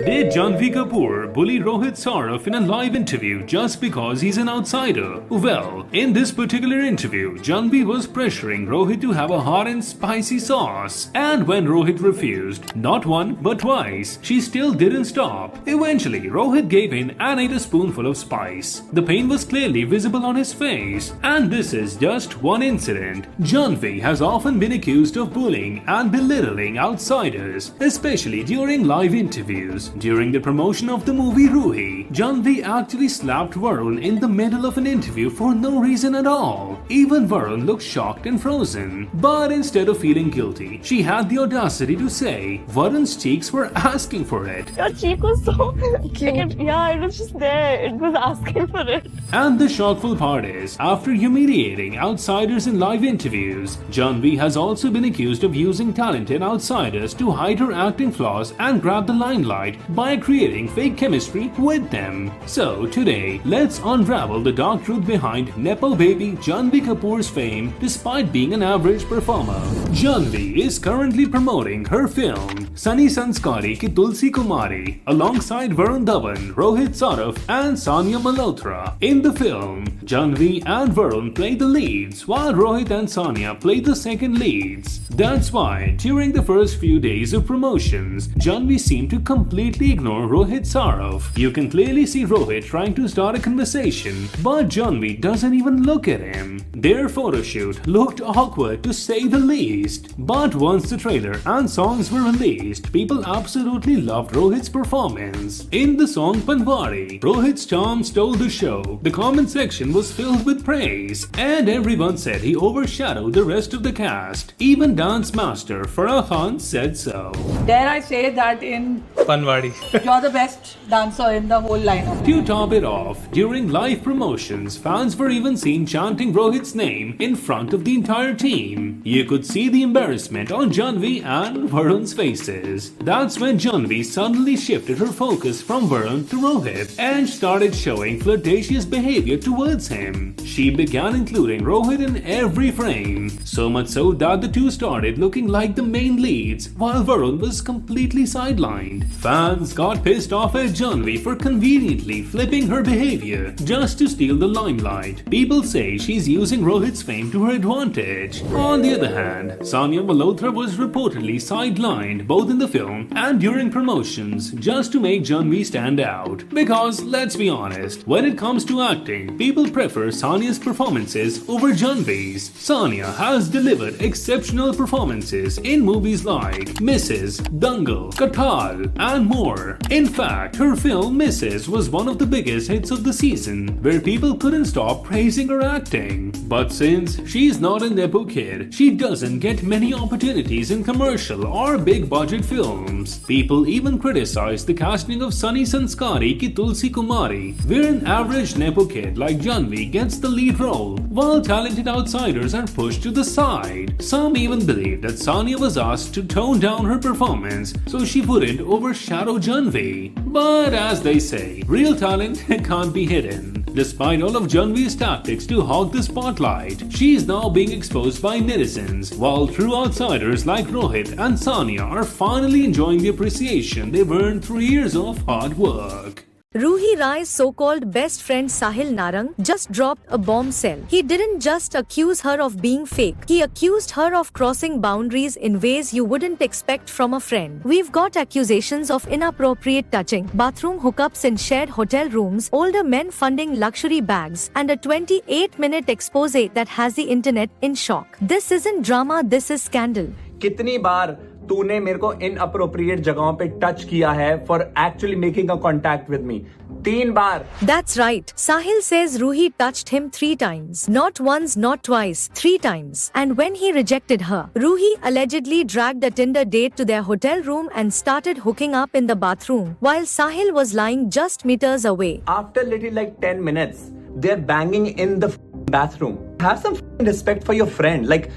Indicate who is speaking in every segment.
Speaker 1: Did Janhvi Kapoor bully Rohit Saraf in a live interview just because he's an outsider? Well, in this particular interview, Janhvi was pressuring Rohit to have a hot and spicy sauce. And when Rohit refused, not one but twice, she still didn't stop. Eventually, Rohit gave in and ate a spoonful of spice. The pain was clearly visible on his face. And this is just one incident. Janhvi has often been accused of bullying and belittling outsiders, especially during live interviews. During the promotion of the movie Ruhi, Janhvi actually slapped Varun in the middle of an interview for no reason at all. Even Varun looked shocked and frozen. But instead of feeling guilty, she had the audacity to say Varun's cheeks were asking for it.
Speaker 2: Your cheek was so cute. Yeah, it was just there. It was asking for it.
Speaker 1: And the shockful part is, after humiliating outsiders in live interviews, Janhvi has also been accused of using talented outsiders to hide her acting flaws and grab the limelight by creating fake chemistry with them. So today, let's unravel the dark truth behind Nepo baby Janhvi Kapoor's fame despite being an average performer. Janhvi is currently promoting her film Sunny Sanskari Ki Tulsi Kumari alongside Varun Dhawan, Rohit Saraf and Sania Malhotra. In the film, Janhvi and Varun play the leads while Rohit and Sania play the second leads. That's why during the first few days of promotions, Janhvi seemed to completely ignore Rohit Saraf. You can clearly see Rohit trying to start a conversation, but Janhvi doesn't even look at him. Their photoshoot looked awkward to say the least. But once the trailer and songs were released, people absolutely loved Rohit's performance. In the song Panwari, Rohit's charm stole the show. The comment section was filled with praise, and everyone said he overshadowed the rest of the cast. Even dance master Farah Khan said so.
Speaker 3: Dare I say that in
Speaker 4: Panwadi.
Speaker 3: you're the best dancer in the whole lineup.
Speaker 1: To top it off, during live promotions, fans were even seen chanting Rohit's name in front of the entire team. You could see the embarrassment on Janhvi and Varun's faces. That's when Janhvi suddenly shifted her focus from Varun to Rohit and started showing flirtatious behavior towards him. She began including Rohit in every frame, so much so that the two started looking like the main leads while Varun was completely sidelined. Fans got pissed off at Janhvi for conveniently flipping her behavior just to steal the limelight. People say she's using Rohit's fame to her advantage. On the other hand, Sania Malhotra was reportedly sidelined both in the film and during promotions just to make Janhvi stand out. Because let's be honest, when it comes to acting, people prefer Sania's performances over Janhvi's. Sania has delivered exceptional performances in movies like Mrs., Dangal, Kathal, and more. In fact, her film Mrs. was one of the biggest hits of the season, where people couldn't stop praising her acting. But since she's not a Nepo kid, she doesn't get many opportunities in commercial or big budget films. People even criticize the casting of Sunny Sanskari Ki Tulsi Kumari, where an average Nepo kid like Janhvi gets the lead role, while talented outsiders are pushed to the side. Some even believe that Sania was asked to tone down her performance so she wouldn't overshadow Janhvi. But as they say, real talent can't be hidden. Despite all of Janhvi's tactics to hog the spotlight, she is now being exposed by netizens, while true outsiders like Rohit and Sania are finally enjoying the appreciation they've earned through years of hard work.
Speaker 5: Ruhi Rai's so-called best friend Sahil Narang just dropped a bombshell. He didn't just accuse her of being fake. He accused her of crossing boundaries in ways you wouldn't expect from a friend. We've got accusations of inappropriate touching, bathroom hookups in shared hotel rooms, older men funding luxury bags, and a 28-minute expose that has the internet in shock. This isn't drama, this is scandal.
Speaker 4: कितनी बार तूने मेरे को inappropriate जगहों पे touch किया है for actually making a contact with me? 3 bar.
Speaker 5: That's right. Sahil says Ruhi touched him 3 times. Not once, not twice, 3 times. And when he rejected her, Ruhi allegedly dragged a Tinder date to their hotel room and started hooking up in the bathroom, while Sahil was lying just meters away.
Speaker 4: After literally like 10 minutes, they're banging in the bathroom. Have some respect for your friend. Like,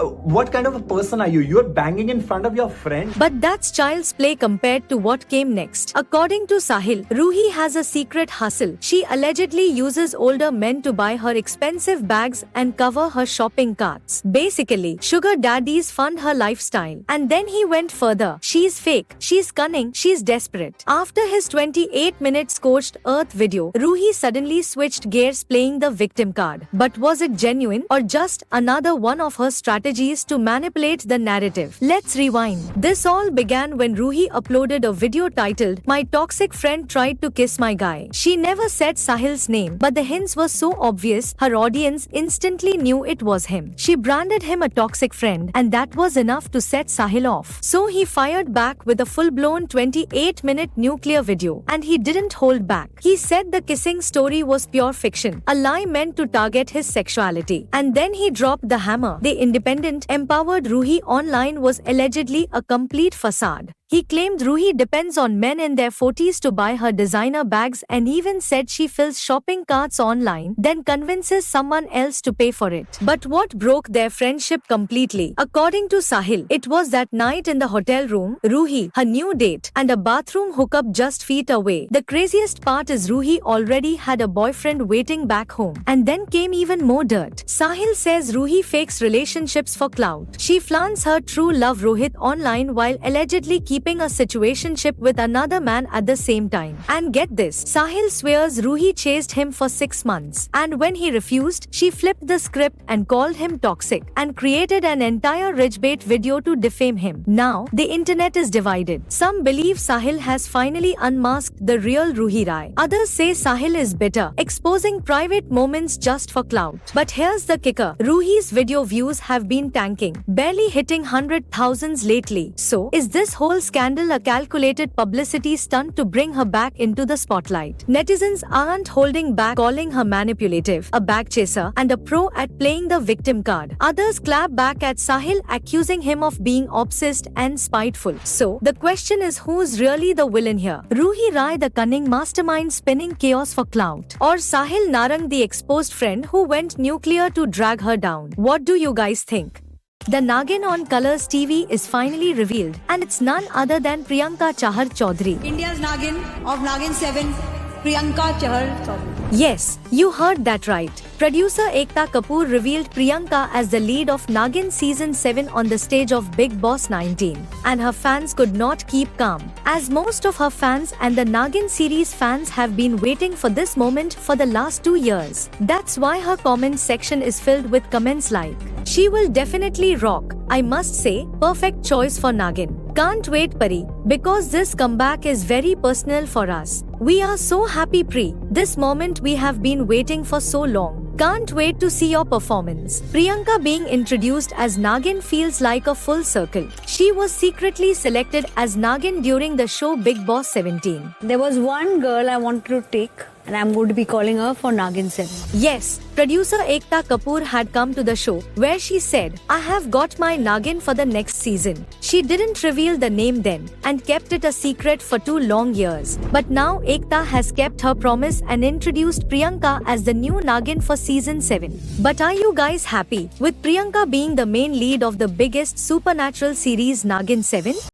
Speaker 4: what kind of a person are you? You're banging in front of your friend.
Speaker 5: But that's child's play compared to what came next. According to Sahil, Ruhi has a secret hustle. She allegedly uses older men to buy her expensive bags and cover her shopping carts. Basically, sugar daddies fund her lifestyle. And then he went further. She's fake, she's cunning, she's desperate. After his 28-minute scorched earth video, Ruhi suddenly switched gears playing the victim card. But was it genuine or just another one of her strategies to manipulate the narrative? Let's rewind. This all began when Ruhi uploaded a video titled, "My toxic friend tried to kiss my guy." She never said Sahil's name, but the hints were so obvious, her audience instantly knew it was him. She branded him a toxic friend, and that was enough to set Sahil off. So he fired back with a full-blown 28-minute nuclear video, and he didn't hold back. He said the kissing story was pure fiction, a lie meant to target his sexuality. And then he dropped the hammer. The independent, empowered Ruhi online was allegedly a complete facade. He claimed Ruhi depends on men in their 40s to buy her designer bags and even said she fills shopping carts online, then convinces someone else to pay for it. But what broke their friendship completely? According to Sahil, it was that night in the hotel room, Ruhi, her new date, and a bathroom hookup just feet away. The craziest part is Ruhi already had a boyfriend waiting back home. And then came even more dirt. Sahil says Ruhi fakes relationships for clout. She flaunts her true love Rohit online while allegedly keeping a situationship with another man at the same time. And get this, Sahil swears Ruhi chased him for 6 months. And when he refused, she flipped the script and called him toxic and created an entire ridgebait video to defame him. Now, the internet is divided. Some believe Sahil has finally unmasked the real Ruhi Rai. Others say Sahil is bitter, exposing private moments just for clout. But here's the kicker. Ruhi's video views have been tanking, barely hitting 100,000s lately. So, is this whole scandal a calculated publicity stunt to bring her back into the spotlight? Netizens aren't holding back, calling her manipulative, a bag chaser, and a pro at playing the victim card. Others clap back at Sahil, accusing him of being obsessed and spiteful. So, the question is, who's really the villain here? Ruhi Rai, the cunning mastermind spinning chaos for clout, or Sahil Narang, the exposed friend who went nuclear to drag her down? What do you guys think? The Nagin on Colors TV is finally revealed, and it's none other than Priyanka Chahar Chaudhary.
Speaker 3: India's Nagin of Nagin 7, Priyanka Chahar Chaudhary.
Speaker 5: Yes, you heard that right. Producer Ekta Kapoor revealed Priyanka as the lead of Nagin Season 7 on the stage of Bigg Boss 19. And her fans could not keep calm, as most of her fans and the Nagin series fans have been waiting for this moment for the last 2 years. That's why her comment section is filled with comments like, "She will definitely rock. I must say, perfect choice for Nagin. Can't wait Pari, because this comeback is very personal for us. We are so happy Pri. This moment we have been waiting for so long. Can't wait to see your performance." Priyanka being introduced as Nagin feels like a full circle. She was secretly selected as Nagin during the show Bigg Boss 17.
Speaker 2: There was one girl I wanted to take, and I'm going to be calling her for Nagin 7.
Speaker 5: Yes, producer Ekta Kapoor had come to the show, where she said, "I have got my Nagin for the next season." She didn't reveal the name then, and kept it a secret for 2 long years. But now Ekta has kept her promise and introduced Priyanka as the new Nagin for season 7. But are you guys happy with Priyanka being the main lead of the biggest supernatural series Nagin 7?